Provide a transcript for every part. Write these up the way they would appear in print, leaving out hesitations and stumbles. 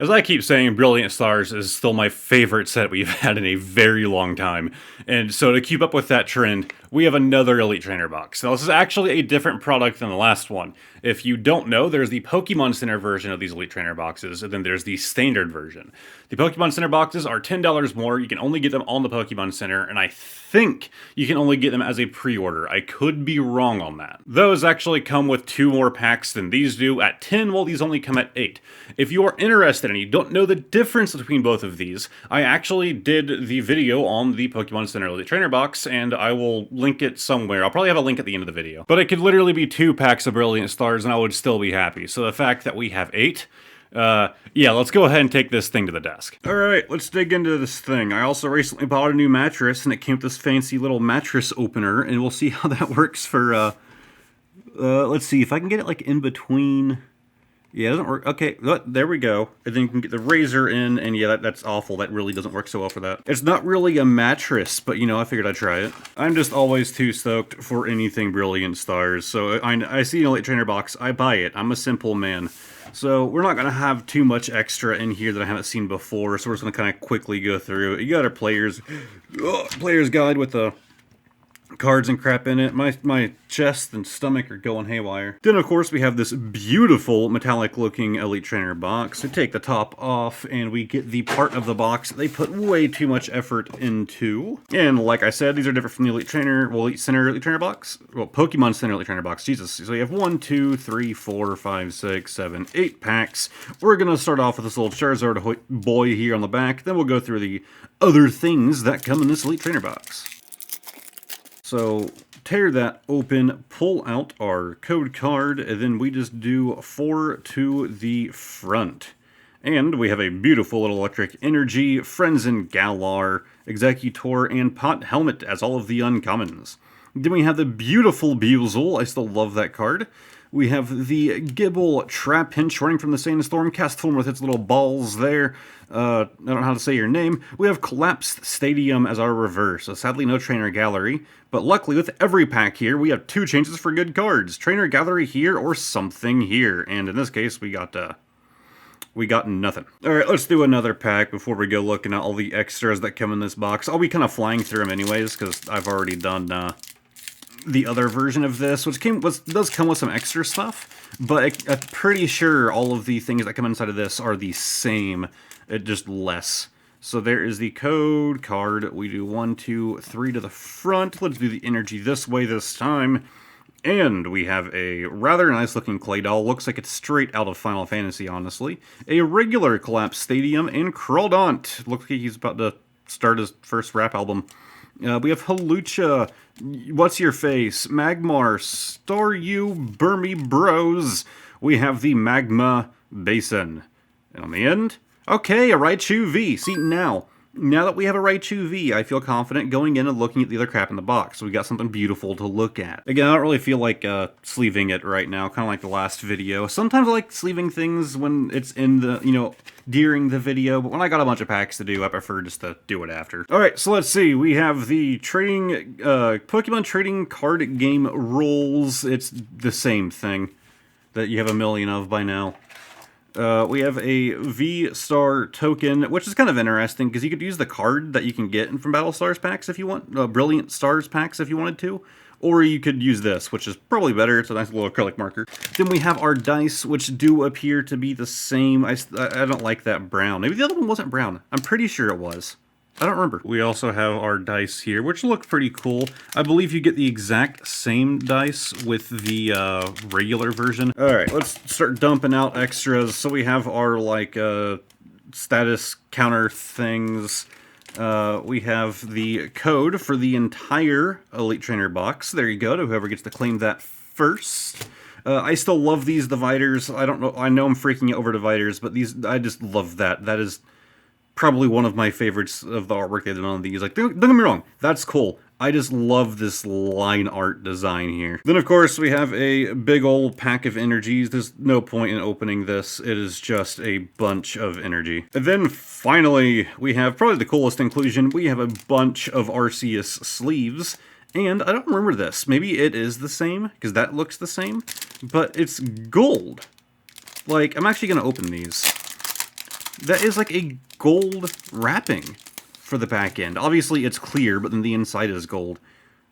As I keep saying, Brilliant Stars is still my favorite set we've had in a very long time. And so to keep up with that trend, we have another Elite Trainer box. Now this is actually a different product than the last one. If you don't know, there's the Pokemon Center version of these Elite Trainer boxes, and then there's the standard version. The Pokemon Center boxes are $10 more. You can only get them on the Pokemon Center, and I think you can only get them as a pre-order. I could be wrong on that. Those actually come with 2 more packs than these do at 10, while these only come at 8. If you are interested and you don't know the difference between both of these, I actually did the video on the Pokemon Center Elite Trainer box, and I will link it somewhere. I'll probably have a link at the end of the video. But it could literally be 2 packs of Brilliant Stars and I would still be happy. So the fact that we have 8, yeah, let's go ahead and take this thing to the desk. Alright, let's dig into this thing. I also recently bought a new mattress, and it came with this fancy little mattress opener, and we'll see how that works for, let's see, if I can get it, like, in between. Yeah, it doesn't work. Okay, there we go. And then you can get the razor in, and yeah, that's awful. That really doesn't work so well for that. It's not really a mattress, but, you know, I figured I'd try it. I'm just always too stoked for anything Brilliant Stars, so I see an Elite Trainer box, I buy it. I'm a simple man. So we're not going to have too much extra in here that I haven't seen before, so we're just going to kind of quickly go through it. You got our player's guide with the cards and crap in it. My chest and stomach are going haywire. Then of course we have this beautiful metallic looking Elite Trainer box. We take the top off and we get the part of the box that they put way too much effort into. And like I said, these are different from the Elite Trainer, well, Elite Center Elite Trainer box. Well, Pokemon Center Elite Trainer box, Jesus. So you have 1, 2, 3, 4, 5, 6, 7, 8 packs. We're gonna start off with this little Charizard boy here on the back. Then we'll go through the other things that come in this Elite Trainer box. So, tear that open, pull out our code card, and then we just do 4 to the front. And we have a beautiful little Electric Energy, Frenzen Galar, Executor, and Pot Helmet as all of the uncommons. Then we have the beautiful Buizel, I still love that card. We have the Gibble Trapinch running from the Sandstorm, Castform with its little balls there. I don't know how to say your name. We have Collapsed Stadium as our reverse, so sadly no Trainer Gallery. But luckily with every pack here, we have 2 chances for good cards. Trainer Gallery here or something here. And in this case, we got nothing. Alright, let's do another pack before we go looking at all the extras that come in this box. I'll be kind of flying through them anyways, because I've already done the other version of this, which does come with some extra stuff, but I'm pretty sure all of the things that come inside of this are the same, just less. So there is the code card. We do 1, 2, 3 to the front. Let's do the energy this way this time. And we have a rather nice looking clay doll. Looks like it's straight out of Final Fantasy, honestly. A regular Collapsed Stadium and Crawdaunt. Looks like he's about to start his first rap album. We have Halucha, What's Your Face, Magmar, Staryu, Burmy Bros. We have the Magma Basin. And on the end, okay, a Raichu V. See, now that we have a Raichu V, I feel confident going in and looking at the other crap in the box. So we got something beautiful to look at. Again, I don't really feel like sleeving it right now, kind of like the last video. Sometimes I like sleeving things when it's in the, you know, during the video, but when I got a bunch of packs to do, I prefer just to do it after. Alright, so let's see. We have the trading, Pokemon trading card game rules. It's the same thing that you have a million of by now. We have a V-Star token, which is kind of interesting, because you could use the card that you can get from Battle Stars packs if you want, Brilliant Stars packs if you wanted to, or you could use this, which is probably better. It's a nice little acrylic marker. Then we have our dice, which do appear to be the same. I don't like that brown. Maybe the other one wasn't brown. I'm pretty sure it was. I don't remember. We also have our dice here, which look pretty cool. I believe you get the exact same dice with the regular version. Alright, let's start dumping out extras. So we have our, like, status counter things. We have the code for the entire Elite Trainer box. There you go, to whoever gets to claim that first. I still love these dividers. I don't know, I know I'm freaking out over dividers, but these, I just love that. That is probably one of my favorites of the artwork they did on these. Like, don't get me wrong, that's cool. I just love this line art design here. Then, of course, we have a big old pack of energies. There's no point in opening this. It is just a bunch of energy. And then, finally, we have probably the coolest inclusion. We have a bunch of Arceus sleeves. And I don't remember this. Maybe it is the same, because that looks the same. But it's gold. Like, I'm actually going to open these. that is like a gold wrapping for the back end. Obviously it's clear, but then the inside is gold.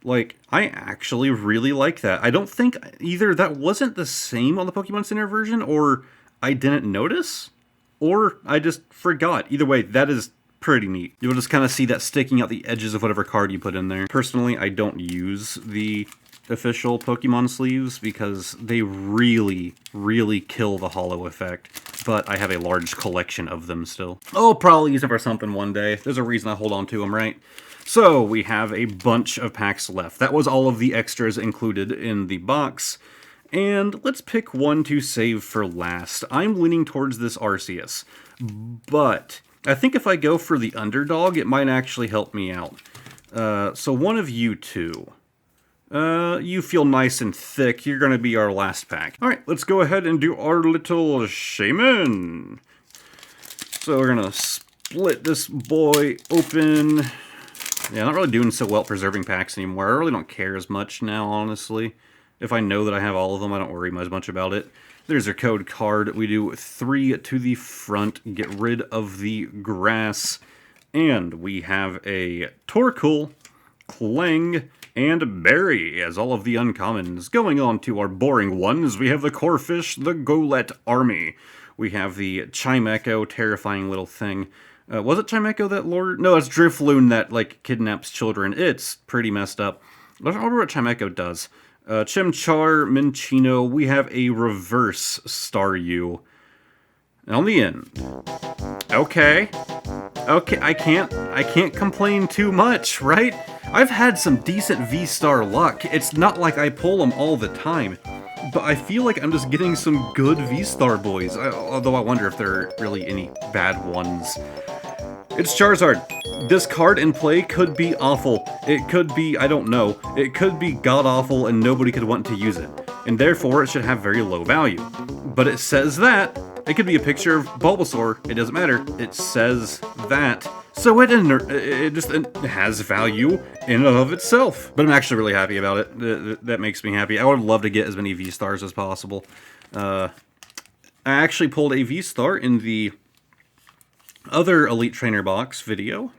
Like, I actually really like that. I don't think either that wasn't the same on the Pokemon Center version, or I didn't notice, or I just forgot. Either way, that is pretty neat. You'll just kind of see that sticking out the edges of whatever card you put in there. Personally, I don't use the official Pokemon sleeves because they really, really kill the holo effect, but I have a large collection of them still. I'll probably use them for something one day. There's a reason I hold on to them, right? So, we have a bunch of packs left. That was all of the extras included in the box. And let's pick one to save for last. I'm leaning towards this Arceus, but I think if I go for the underdog, it might actually help me out. So one of you two. You feel nice and thick. You're going to be our last pack. All right, let's go ahead and do our little shaman. So we're going to split this boy open. Yeah, I'm not really doing so well at preserving packs anymore. I really don't care as much now, honestly. If I know that I have all of them, I don't worry as much about it. There's our code card. We do 3 to the front, get rid of the grass. And we have a Torkoal, Clang, and Berry as all of the uncommons. Going on to our boring ones, we have the Corphish, the Golett Army. We have the Chimecho, terrifying little thing. Was it Chimecho that lured? No, it's Drifloon that, like, kidnaps children. It's pretty messed up. Let's remember what Chimecho does. Chimchar, Minccino, we have a reverse Staryu. And on the end. Okay. Okay, I can't complain too much, right? I've had some decent V-Star luck. It's not like I pull them all the time. But I feel like I'm just getting some good V-Star boys. Although I wonder if there are really any bad ones. It's Charizard. This card in play could be awful. It could be, I don't know, it could be god-awful and nobody could want to use it. And therefore, it should have very low value. But it says that. It could be a picture of Bulbasaur. It doesn't matter. It says that. So it has value in and of itself. But I'm actually really happy about it. That makes me happy. I would love to get as many V-Stars as possible. I actually pulled a V-Star in the other Elite Trainer box video,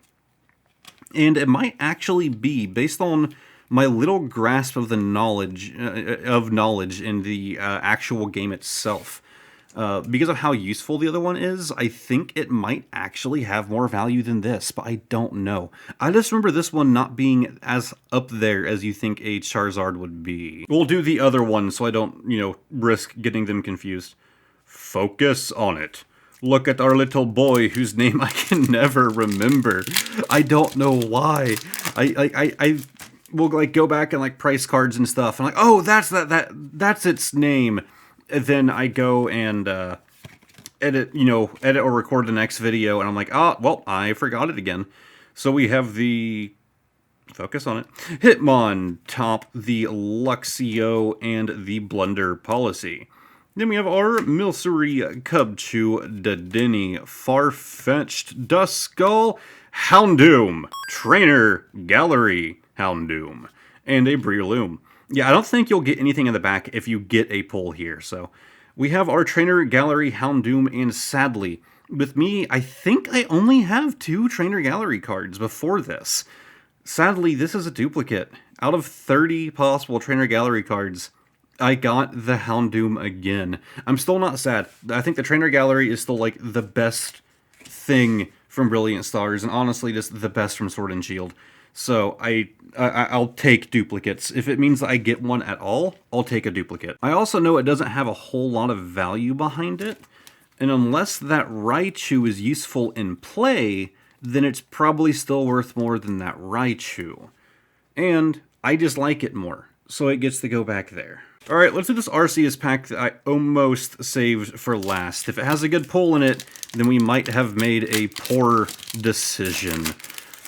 and it might actually be, based on my little grasp of the knowledge in the actual game itself, because of how useful the other one is, I think it might actually have more value than this, but I don't know. I just remember this one not being as up there as you think a Charizard would be. We'll do the other one so I don't, risk getting them confused. Focus on it. Look at our little boy whose name I can never remember. I don't know why. I will like go back and like price cards and stuff. And like, oh, that's its name. And then I go and edit or record the next video, and I'm like, oh, well, I forgot it again. So we have the focus on it. Hitmontop, the Luxio, and the Blunder Policy. Then we have our Milcery, Cubchoo, Dedenne, Farfetch'd, Duskull, Houndoom, Trainer, Gallery, Houndoom, and a Breloom. Yeah, I don't think you'll get anything in the back if you get a pull here. So we have our Trainer, Gallery, Houndoom, and sadly, with me, I think I only have 2 Trainer Gallery cards before this. Sadly, this is a duplicate. Out of 30 possible Trainer Gallery cards, I got the Houndoom again. I'm still not sad. I think the Trainer Gallery is still, like, the best thing from Brilliant Stars, and honestly, just the best from Sword and Shield. So, I'll take duplicates. If it means that I get one at all, I'll take a duplicate. I also know it doesn't have a whole lot of value behind it, and unless that Raichu is useful in play, then it's probably still worth more than that Raichu. And I just like it more, so it gets to go back there. Alright, let's do this Arceus pack that I almost saved for last. If it has a good pull in it, then we might have made a poor decision.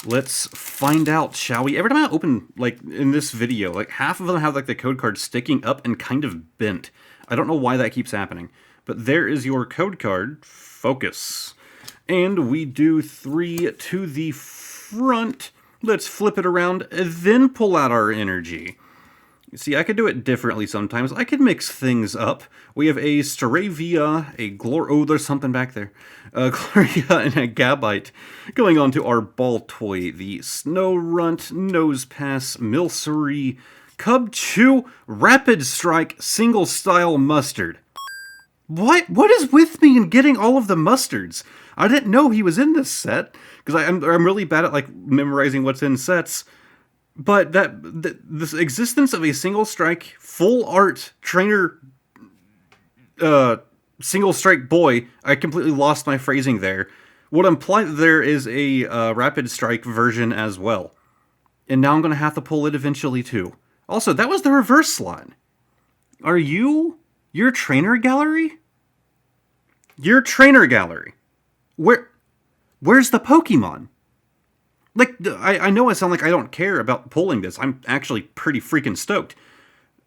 Let's find out, shall we? Every time I open, like, in this video, like, half of them have, like, the code card sticking up and kind of bent. I don't know why that keeps happening. But there is your code card. Focus. And we do 3 to the front. Let's flip it around, then pull out our energy. See, I could do it differently sometimes. I could mix things up. We have a Staravia, a oh, there's something back there. A Gloria and a Gabite. Going on to our ball toy, the Snow Runt, Nose Pass, Milcery, Cub Chew, Rapid Strike, Single Style Mustard. What? What is with me in getting all of the mustards? I didn't know he was in this set, because I'm really bad at, like, memorizing what's in sets. But this existence of a single strike, full art trainer, single strike boy, I completely lost my phrasing there. Would imply that there is a rapid strike version as well, and now I'm gonna have to pull it eventually too. Also, that was the reverse slot. Are you your trainer gallery? Your trainer gallery. Where's the Pokemon? Like, I know I sound like I don't care about pulling this. I'm actually pretty freaking stoked.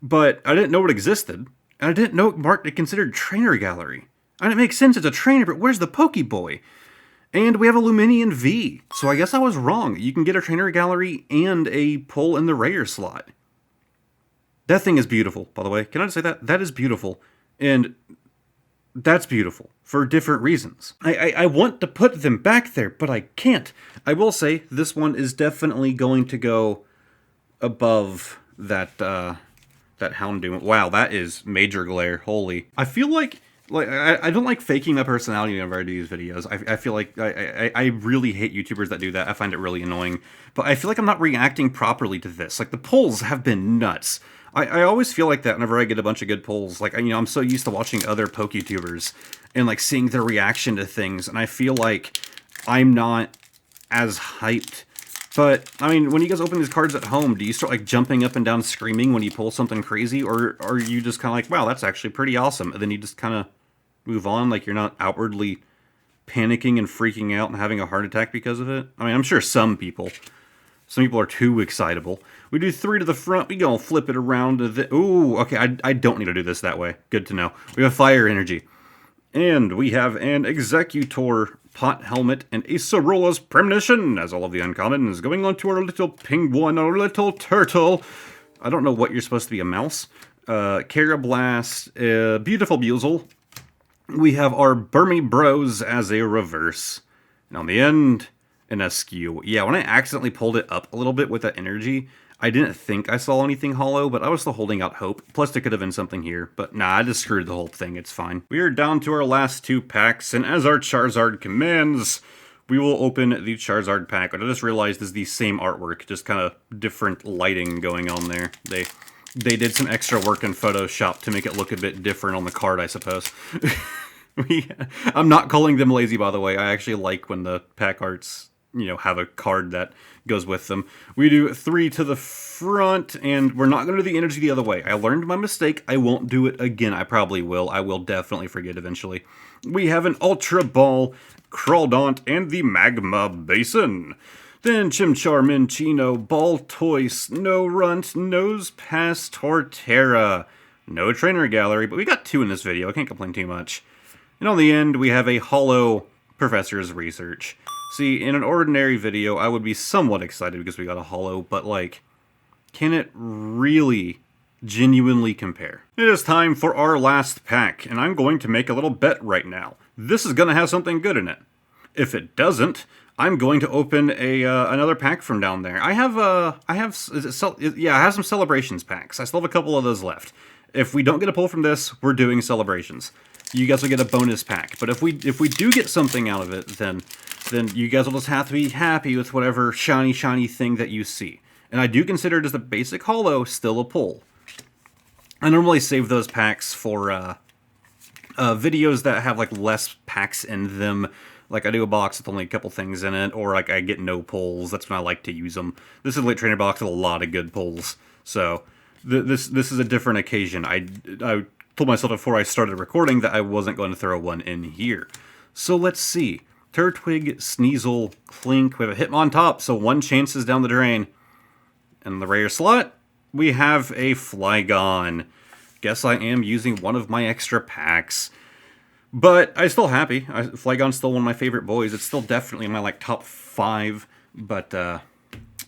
But I didn't know it existed. And I didn't know it marked a considered trainer gallery. And it makes sense, it's a trainer, but where's the Pokeboy? And we have a Luminian V. So I guess I was wrong. You can get a trainer gallery and a pull in the rare slot. That thing is beautiful, by the way. Can I just say that? That is beautiful. And that's beautiful for different reasons. I want to put them back there, but I can't. I will say this one is definitely going to go above that that Houndoom. Wow, that is major glare. Holy. I feel like I don't like faking my personality whenever I do these videos. I feel like I really hate YouTubers that do that. I find it really annoying. But I feel like I'm not reacting properly to this. Like, the polls have been nuts. I always feel like that whenever I get a bunch of good polls. Like, I'm so used to watching other PokeTubers and, like, seeing their reaction to things, and I feel like I'm not as hyped. But, I mean, when you guys open these cards at home, do you start, like, jumping up and down screaming when you pull something crazy, or are you just kind of like, wow, that's actually pretty awesome, and then you just kind of move on, like you're not outwardly panicking and freaking out and having a heart attack because of it? I mean, I'm sure some people are too excitable. We do 3 to the front. We gonna flip it around to the... Ooh, okay, I don't need to do this that way. Good to know. We have Fire Energy. And we have an Executor, Pot Helmet, and a Sorola's Premonition, as all of the uncommons. Going on to our little penguin, our little turtle. I don't know what you're supposed to be, a mouse. Carablast, Beautiful Buizel. We have our Burmy Bros as a reverse. And on the end, an Askew. Yeah, when I accidentally pulled it up a little bit with that energy, I didn't think I saw anything hollow, but I was still holding out hope. Plus, there could have been something here, but nah, I just screwed the whole thing, it's fine. We are down to our last 2 packs, and as our Charizard commands, we will open the Charizard pack. But I just realized it's the same artwork, just kind of different lighting going on there. They did some extra work in Photoshop to make it look a bit different on the card, I suppose. I'm not calling them lazy, by the way. I actually like when the pack arts, have a card that goes with them. We do 3 to the front, and we're not going to do the energy the other way. I learned my mistake. I won't do it again. I probably will. I will definitely forget eventually. We have an Ultra Ball, Crawdaunt, and the Magma Basin. Then Chimchar, Minchino, Ball Toy, Snow Runt, Nose Pass, Torterra. No trainer gallery, but we got 2 in this video. I can't complain too much. And on the end, we have a hollow Professor's Research. See, in an ordinary video, I would be somewhat excited because we got a hollow, but, like, can it really genuinely compare? It is time for our last pack, and I'm going to make a little bet right now. This is going to have something good in it. If it doesn't, I'm going to open another pack from down there. I have some Celebrations packs. I still have a couple of those left. If we don't get a pull from this, we're doing Celebrations. You guys will get a bonus pack. But if we do get something out of it, then you guys will just have to be happy with whatever shiny thing that you see. And I do consider it as a basic holo still a pull. I normally save those packs for videos that have like less packs in them. Like I do a box with only a couple things in it, or like I get no pulls. That's when I like to use them. This is a Elite Trainer box with a lot of good pulls. So this is a different occasion. I told myself before I started recording that I wasn't going to throw one in here. So let's see. Turtwig, Sneasel, Clink. We have a Hitmontop, so 1 chance is down the drain. And in the rare slot, we have a Flygon. Guess I am using one of my extra packs. But I'm still happy. Flygon's still one of my favorite boys. It's still definitely in my top 5. But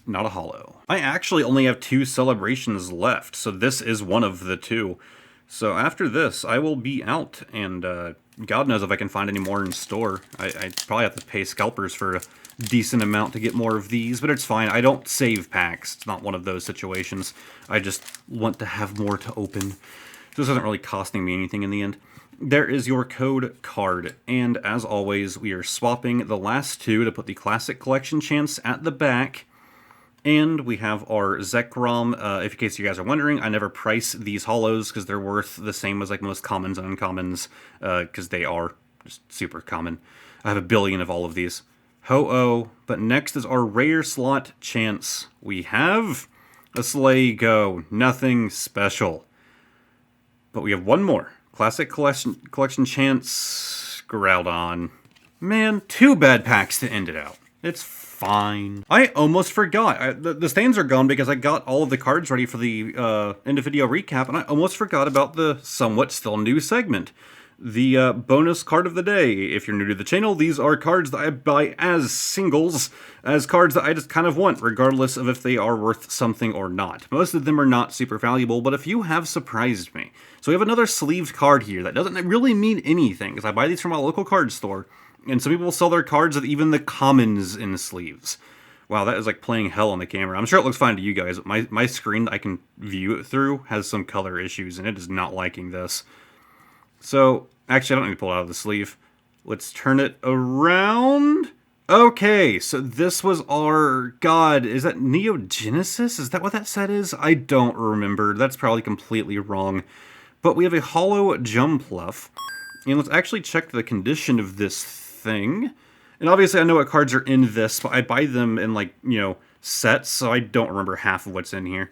not a holo. I actually only have 2 celebrations left, so this is one of the 2. So after this, I will be out, and God knows if I can find any more in store. I probably have to pay scalpers for a decent amount to get more of these, but it's fine. I don't save packs. It's not one of those situations. I just want to have more to open. This isn't really costing me anything in the end. There is your code card, and as always, we are swapping the last 2 to put the Classic Collection chance at the back. And we have our Zekrom. If in case you guys are wondering, I never price these holos because they're worth the same as like most commons and uncommons, because they are just super common. I have a billion of all of these. Ho-Oh. But next is our rare slot chance. We have a Slay-Go. Nothing special. But we have one more. Classic Collection chance. Groudon. Man, 2 bad packs to end it out. It's fine. I almost forgot. The stands are gone because I got all of the cards ready for the end of video recap, and I almost forgot about the somewhat still new segment. The bonus card of the day. If you're new to the channel, these are cards that I buy as singles, as cards that I just kind of want, regardless of if they are worth something or not. Most of them are not super valuable, but a few have surprised me. So we have another sleeved card here that doesn't really mean anything, because I buy these from a local card store, and some people sell their cards with even the commons in the sleeves. Wow, that is like playing hell on the camera. I'm sure it looks fine to you guys, but my screen that I can view it through has some color issues, and it is not liking this. So, actually, I don't need to pull it out of the sleeve. Let's turn it around. Okay, so this was our... God, is that Neogenesis? Is that what that set is? I don't remember. That's probably completely wrong. But we have a holo Jumpluff. And let's actually check the condition of this thing. And obviously I know what cards are in this, but I buy them in, like, you know, sets, so I don't remember half of what's in here.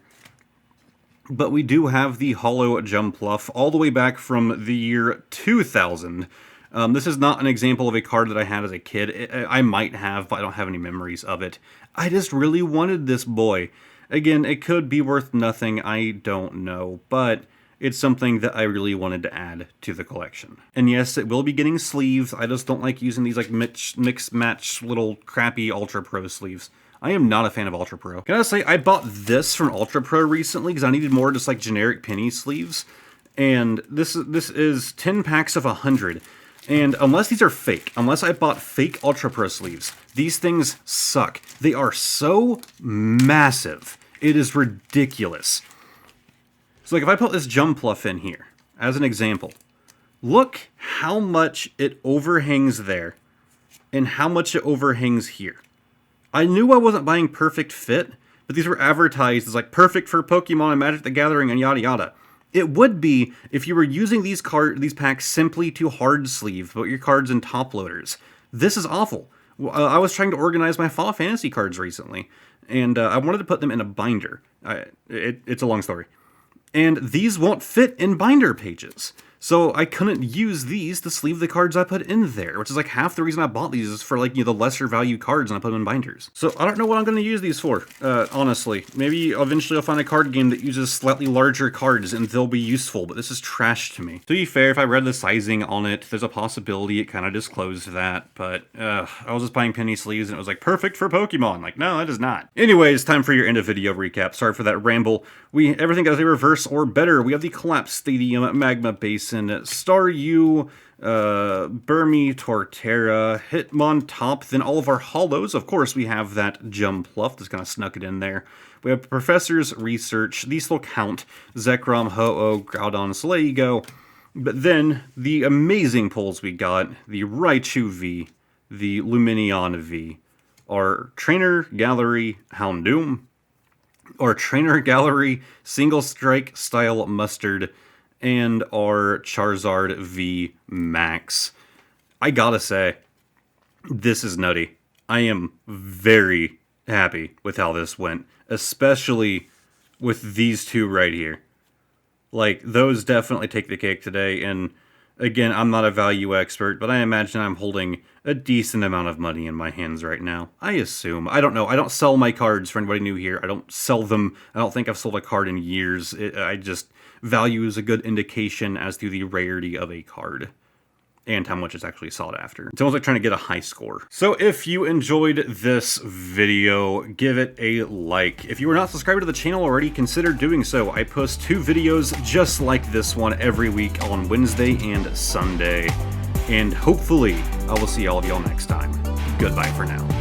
But we do have the holo Jumpluff all the way back from the year 2000. This is not an example of a card that I had as a kid. I might have, but I don't have any memories of it. I just really wanted this boy. Again, it could be worth nothing, I don't know, but it's something that I really wanted to add to the collection. And yes, it will be getting sleeves. I just don't like using these like mix match little crappy Ultra Pro sleeves. I am not a fan of Ultra Pro. Can I say, I bought this from Ultra Pro recently because I needed more just like generic penny sleeves. And this is 10 packs of 100. And unless these are fake, unless I bought fake Ultra Pro sleeves, these things suck. They are so massive. It is ridiculous. So like if I put this Jumpluff in here, as an example, look how much it overhangs there and how much it overhangs here. I knew I wasn't buying perfect fit, but these were advertised as like perfect for Pokemon and Magic the Gathering and yada yada. It would be if you were using these packs simply to hard sleeve, put your cards in top loaders. This is awful. I was trying to organize my Final Fantasy cards recently, and I wanted to put them in a binder. It's a long story. And these won't fit in binder pages. So I couldn't use these to sleeve the cards I put in there, which is like half the reason I bought these is for like, you know, the lesser value cards and I put them in binders. So I don't know what I'm going to use these for, honestly. Maybe eventually I'll find a card game that uses slightly larger cards and they'll be useful, but this is trash to me. To be fair, if I read the sizing on it, there's a possibility it kind of disclosed that, but I was just buying penny sleeves and it was like perfect for Pokemon. Like, no, it is not. Anyways, time for your end of video recap. Sorry for that ramble. Everything goes a reverse or better. We have the Collapse Stadium, Magma Basin, Staryu, Burmy, Torterra, Hitmontop, then all of our holos. Of course, we have that Jumpluff that's kind of snuck it in there. We have Professor's Research. These will count. Zekrom, Ho-Oh, Groudon, Slay-Go. But then, the amazing pulls we got, the Raichu V, the Lumineon V, our Trainer Gallery Houndoom, our Trainer Gallery Single Strike Style Mustard, and our Charizard V Max. I gotta say, this is nutty. I am very happy with how this went, especially with these two right here. Like, those definitely take the cake today, and again, I'm not a value expert, but I imagine I'm holding a decent amount of money in my hands right now. I assume. I don't know. I don't sell my cards for anybody new here. I don't sell them. I don't think I've sold a card in years. Value is a good indication as to the rarity of a card. and how much it's actually sought after. It's almost like trying to get a high score. So if you enjoyed this video, give it a like. If you are not subscribed to the channel already, consider doing so. I post 2 videos just like this one every week on Wednesday and Sunday. And hopefully, I will see all of y'all next time. Goodbye for now.